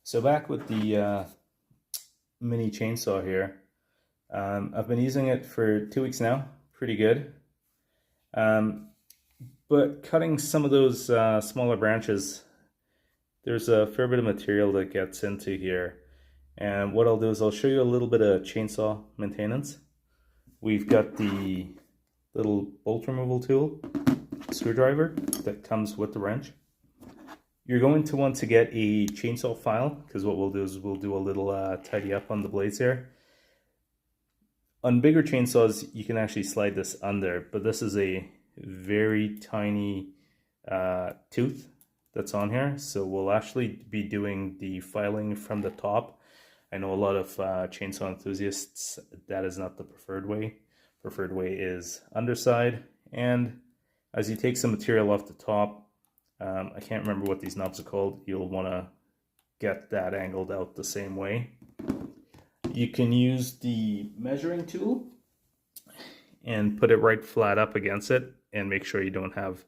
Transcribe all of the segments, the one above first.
So back with the mini chainsaw here. I've been using it for 2 weeks now, pretty good. But cutting some of those smaller branches, there's a fair bit of material that gets into here. And what I'll do is I'll show you a little bit of chainsaw maintenance. We've got the little bolt removal tool, screwdriver, that comes with the wrench. You're going to want to get a chainsaw file, because what we'll do is we'll do a little tidy up on the blades here. On bigger chainsaws, you can actually slide this under, but this is a very tiny tooth that's on here, so we'll actually be doing the filing from the top. I know a lot of chainsaw enthusiasts, that is not the preferred way. Preferred way is underside, and as you take some material off the top, I can't remember what these knobs are called, you'll want to get that angled out the same way. You can use the measuring tool and put it right flat up against it and make sure you don't have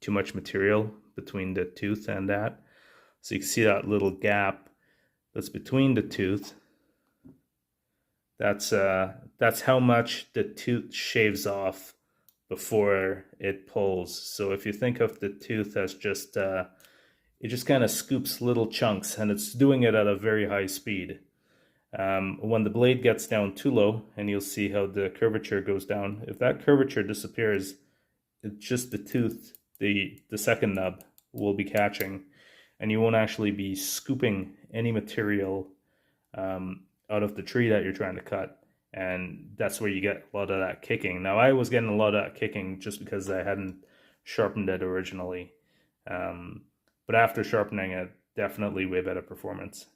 too much material between the tooth and that. So you can see that little gap that's between the tooth. That's how much the tooth shaves off before it pulls. So if you think of the tooth as just, it just kind of scoops little chunks, and it's doing it at a very high speed. When the blade gets down too low, and you'll see how the curvature goes down, if that curvature disappears, it's just the tooth, the second nub will be catching, and you won't actually be scooping any material out of the tree that you're trying to cut. And that's where you get a lot of that kicking. Now, I was getting a lot of that kicking just because I hadn't sharpened it originally. But after sharpening it, definitely way better performance.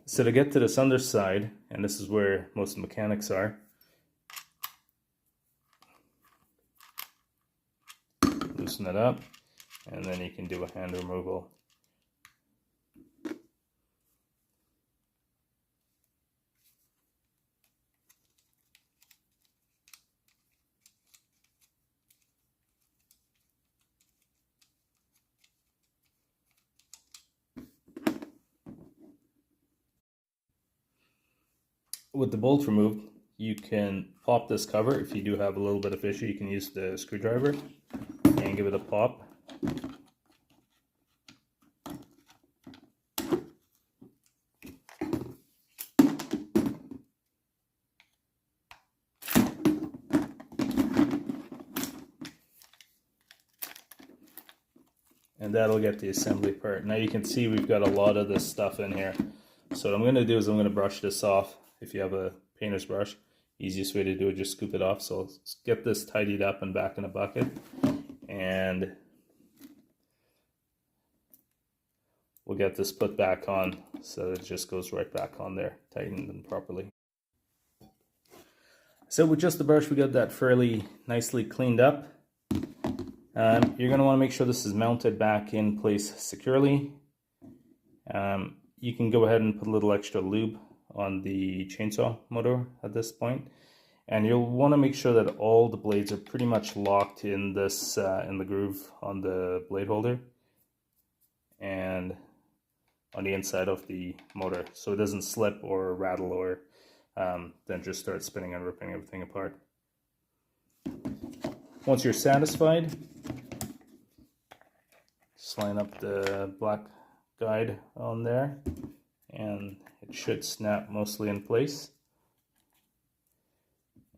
So to get to this underside, and this is where most mechanics are, loosen it up, and then you can do a hand removal. With the bolt removed, you can pop this cover. If you do have a little bit of issue, you can use the screwdriver and give it a pop. And that'll get the assembly part. Now you can see we've got a lot of this stuff in here. So what I'm going to do is I'm going to brush this off. If you have a painter's brush, easiest way to do it, just scoop it off. So let's get this tidied up and back in a bucket, and we'll get this put back on so that it just goes right back on there, tightened and properly. So with just the brush, we got that fairly nicely cleaned up. You're going to want to make sure this is mounted back in place securely. You can go ahead and put a little extra lube on the chainsaw motor at this point, and you'll want to make sure that all the blades are pretty much locked in this in the groove on the blade holder and on the inside of the motor, so it doesn't slip or rattle or then just start spinning and ripping everything apart. Once you're satisfied, just line up the black guide on there, and it should snap mostly in place.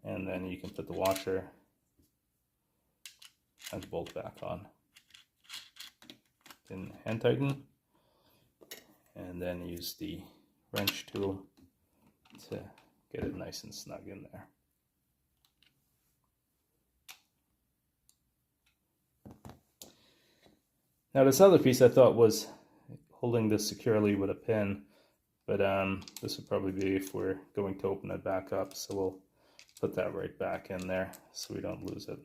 And then you can put the washer and bolt back on. Then hand tighten, and then use the wrench tool to get it nice and snug in there. Now this other piece I thought was holding this securely with a pin, but this would probably be if we're going to open it back up, so we'll put that right back in there so we don't lose it.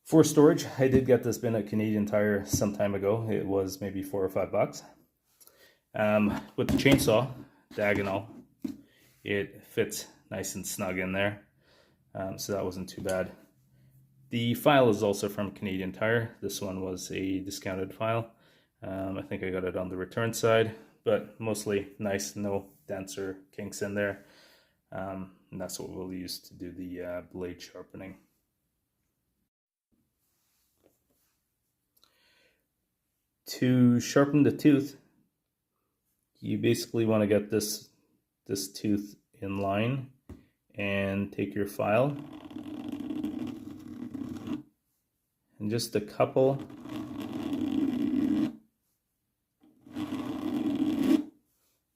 For storage, I did get this bin at Canadian Tire some time ago. It was maybe $4 or $5. With the chainsaw, diagonal, it fits nice and snug in there, so that wasn't too bad. The file is also from Canadian Tire. This one was a discounted file. I think I got it on the return side, but mostly nice, no dents or kinks in there. And that's what we'll use to do the blade sharpening. To sharpen the tooth, you basically want to get this tooth in line and take your file and just a couple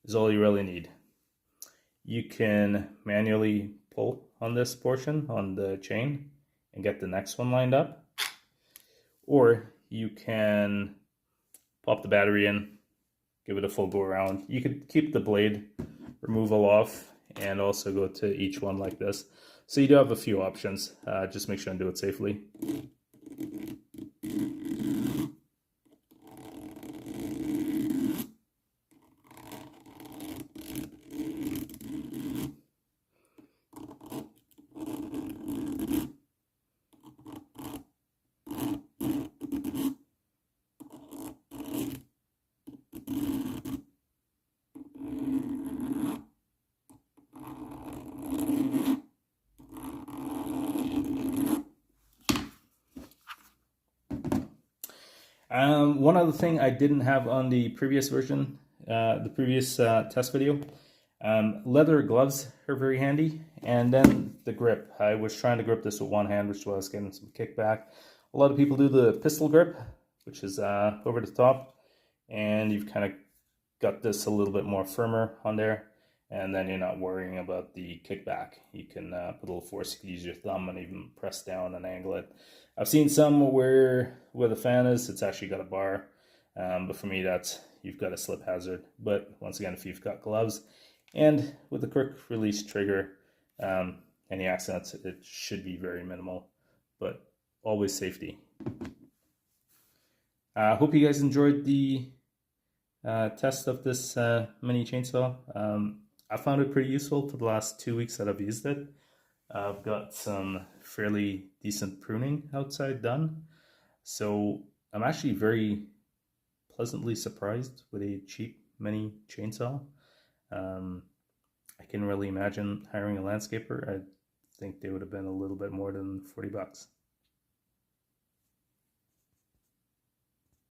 is all you really need. You can manually pull on this portion on the chain and get the next one lined up, or you can pop the battery in, give it a full go around. You could keep the blade removal off and also go to each one like this. So you do have a few options. Just make sure and do it safely. One other thing I didn't have on the previous version, the previous test video, leather gloves are very handy, and then the grip. I was trying to grip this with one hand, which was getting some kickback. A lot of people do the pistol grip, which is over the top, and you've kind of got this a little bit more firmer on there, and then you're not worrying about the kickback. You can put a little force, you can use your thumb and even press down and angle it. I've seen some where the fan is, it's actually got a bar, but for me that's, you've got a slip hazard. But once again, if you've got gloves and with a quick release trigger, any accidents, it should be very minimal, but always safety. I hope you guys enjoyed the test of this mini chainsaw. I found it pretty useful for the last 2 weeks that I've used it. I've got some fairly decent pruning outside done, so I'm actually very pleasantly surprised with a cheap mini chainsaw. I can really imagine hiring a landscaper. I think they would have been a little bit more than $40.